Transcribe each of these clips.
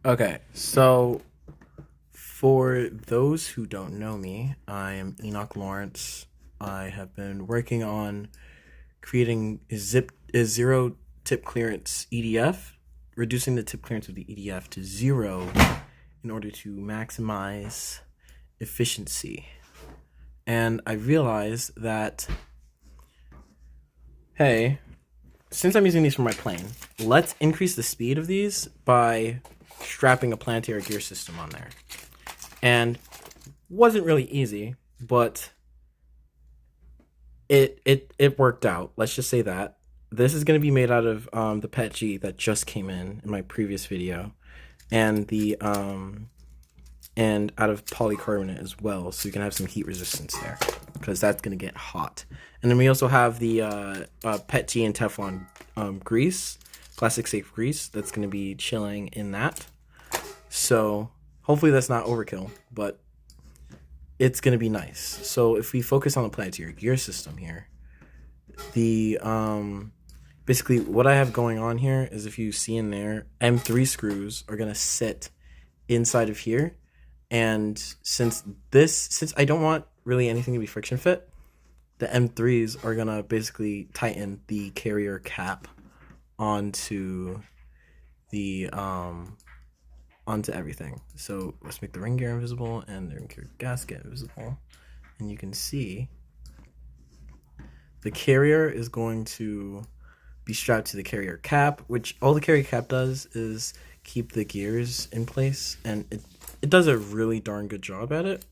Okay, so for those who don't know me, I am Enoch Lawrence. I have been working on creating a zero tip clearance EDF, reducing the tip clearance of the EDF to zero in order to maximize efficiency. And I realized that, hey, since I'm using these for my plane, let's increase the speed of these by strapping a planetary gear system on there. And wasn't really easy, but it worked out. Let's just say that. This is going to be made out of the PET G that just came in my previous video, and the and out of polycarbonate as well, so you can have some heat resistance there, because that's going to get hot. And then we also have the PET G and Teflon grease, plastic safe grease, that's going to be chilling in that. So hopefully that's not overkill, but it's going to be nice. So if we focus on the planetary gear system here, the basically what I have going on here is, if you see in there, M3 screws are going to sit inside of here. And since I don't want really anything to be friction fit, the M3s are going to basically tighten the carrier cap onto the onto everything. So let's make the ring gear invisible and the ring gear gasket invisible, and you can see the carrier is going to be strapped to the carrier cap, which all the carrier cap does is keep the gears in place, and it does a really darn good job at it.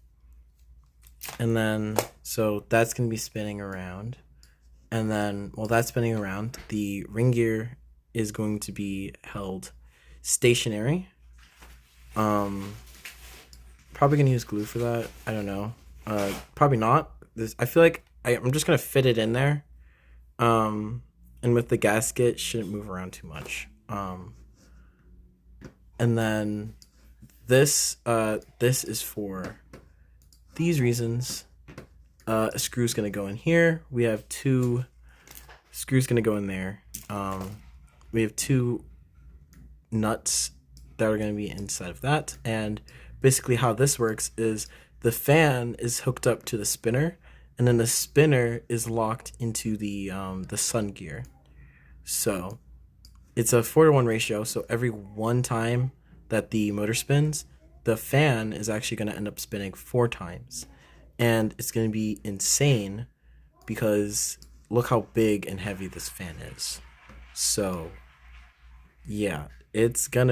And then so that's going to be spinning around, and then while that's spinning around, the ring gear is going to be held stationary. Probably gonna use glue for that. I don't know. Probably not. I feel like I'm just gonna fit it in there. And with the gasket, shouldn't move around too much. And then this is for these reasons. A screw's gonna go in here. We have 2 screws gonna go in there. We have 2 nuts that are going to be inside of that. And basically how this works is the fan is hooked up to the spinner, and then the spinner is locked into the sun gear. So it's a 4-to-1 ratio, so every one time that the motor spins, the fan is actually going to end up spinning 4 times. And it's going to be insane, because look how big and heavy this fan is. So yeah, it's gonna